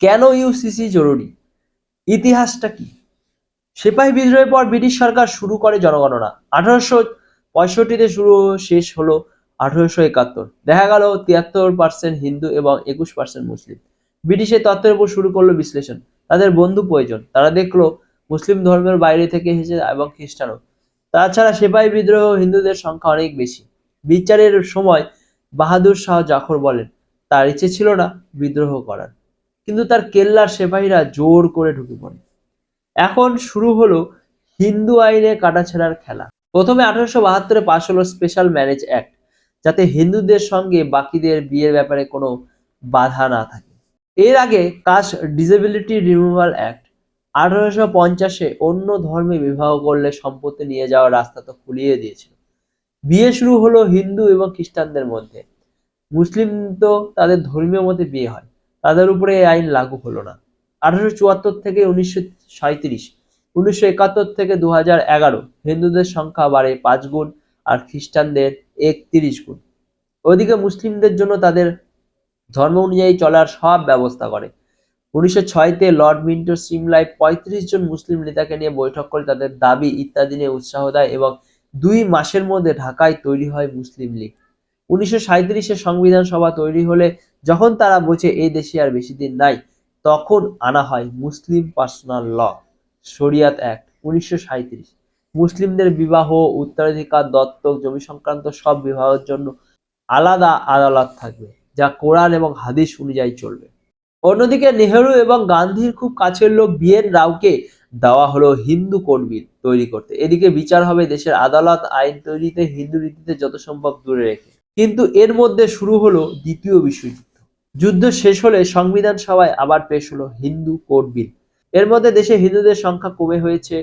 কেন ইউসিসি জরুরি? ইতিহাসটা কি? সিপাহী বিদ্রোহের পর ব্রিটিশ সরকার শুরু করে জনগণনা। 1865-তে শুরু, শেষ হলো 1871। দেখা গেল 73% হিন্দু এবং 21% মুসলিম। ব্রিটিশের তত্ত্বের উপর শুরু করলো বিশ্লেষণ। তাদের বন্ধু প্রয়োজন। তারা দেখলো মুসলিম ধর্মের বাইরে থেকে এসেছে এবং খ্রিস্টানও। তাছাড়া সিপাহী বিদ্রোহ হিন্দুদের সংখ্যা অনেক বেশি। বিচারের সময় বাহাদুর শাহ জাফর বলেন তার ইচ্ছে ছিল না বিদ্রোহ করার, কিন্তু তার কেল্লার সিপাহীরা জোর করে ঢুকে পড়ে। এখন শুরু হলো হিন্দু আইনে কাটাছেঁড়ার খেলা। প্রথমে 1872-এ পাশ হলো স্পেশাল ম্যারেজ অ্যাক্ট, যাতে হিন্দুদের সঙ্গে বাকিদের বিয়ের ব্যাপারে কোনো বাধা না থাকে। এর আগে কাস্ট ডিসেবিলিটি রিমুভাল অ্যাক্ট 1850-এ অন্য ধর্মে বিবাহ করলে সম্পত্তি নিয়ে যাওয়ার রাস্তা তো খুলিয়ে দিয়েছিল। বিয়ে শুরু হলো হিন্দু এবং খ্রিস্টানদের মধ্যে। মুসলিম তো তাদের ধর্মীয় মতে বিয়ে হয়, তাদের উপরে এই আইন লাগু হলো না। 1874 থেকে 1937, 1971 থেকে 2011 হিন্দুদের সংখ্যা বাড়ে 5 গুণ আর খ্রিস্টানদের 31 গুণ। ওদিকে মুসলিমদের জন্য তাদের ধর্ম অনুযায়ী চলার সব ব্যবস্থা করে। 1906-তে লর্ড মিন্টো সিমলায় 35 জন মুসলিম নেতাকে নিয়ে বৈঠক করে তাদের দাবি ইত্যাদি নিয়ে উৎসাহ দেয় এবং 2 মাসের মধ্যে ঢাকায় তৈরি হয় মুসলিম লীগ। 1937-এ সংবিধান সভা তৈরি হলে যখন তারা বোঝে এই দেশে আর বেশি দিন নাই, তখন আনা হয় মুসলিম পার্সোনাল ল, শরিয়াত অ্যাক্ট 1937। মুসলিমদের বিবাহ, উত্তরাধিকার, দত্তক, জমি সংক্রান্ত সব বিবাহের জন্য আলাদা আদালত থাকবে, যা কোরআন এবং হাদিস অনুযায়ী চলবে। অন্যদিকে নেহেরু এবং গান্ধীর খুব কাছের লোক বি.এন. রাওকে দেওয়া হলো হিন্দু কোড বিল তৈরি করতে। এদিকে বিচার হবে দেশের আদালত আইন তৈরিতে হিন্দু রীতিতে যত সম্ভব দূরে রেখে। কিন্তু এর মধ্যে শুরু হলো দ্বিতীয় বিশ্বযুদ্ধ। যুদ্ধ শেষ হলে সংবিধান সভায় আবার পেশ হলো হিন্দু কোড বিল। এর মধ্যে দেশে হিন্দুদের সংখ্যা কমে হয়েছে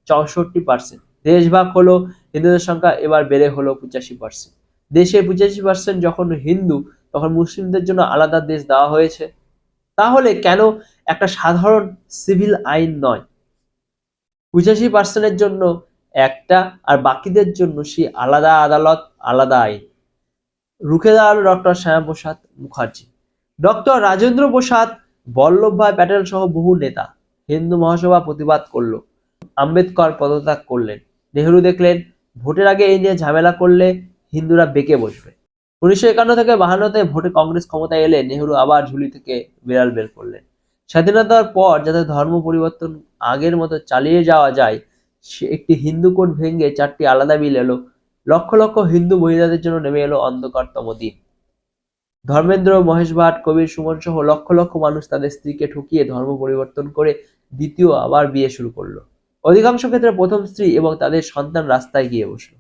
64%। দেশ ভাগ হলো, হিন্দুদের সংখ্যা এবার বেড়ে হলো 85%। দেশে 85% যখন হিন্দু, তখন মুসলিমদের জন্য আলাদা দেশ দেওয়া হয়েছে। তাহলে কেন একটা সাধারণ সিভিল আইন নয়? 85%-এর জন্য একটা, আর বাকিদের জন্য সেই আলাদা আদালত, আলাদা আইন। রুখে দাঁড়ালো ডক্টর শ্যামাপ্রসাদ মুখার্জি, ডক্টর রাজেন্দ্র প্রসাদ, বল্লভভাই প্যাটেল সহ বহু নেতা। হিন্দু মহাসভা প্রতিবাদ করলো, আম্বেদকর পদত্যাগ করলেন। নেহেরু দেখলেন ভোটের আগে এই নিয়ে ঝামেলা করলে হিন্দুরা বেঁকে বসবে। 1951 থেকে 52-তে ভোটে কংগ্রেস ক্ষমতায় এলে নেহেরু আবার ঝুলি থেকে বিড়াল বের করলেন। স্বাধীনতার পর যাতে ধর্ম পরিবর্তন আগের মতো চালিয়ে যাওয়া যায়, সে একটি হিন্দু কোড ভেঙে 4টি আলাদা বিল এলো। লক্ষ লক্ষ হিন্দু মহিলাদের জন্য নেমে এলো অন্ধকারতম দিন। ধর্মেন্দ্র, মহেশ ভাট, কবির সুমন সহ লক্ষ লক্ষ মানুষ তাদের স্ত্রীকে ঠকিয়ে ধর্ম পরিবর্তন করে দ্বিতীয় আবার বিয়ে শুরু করলো। অধিকাংশ ক্ষেত্রে প্রথম স্ত্রী এবং তাদের সন্তান রাস্তায় গিয়ে বসলো।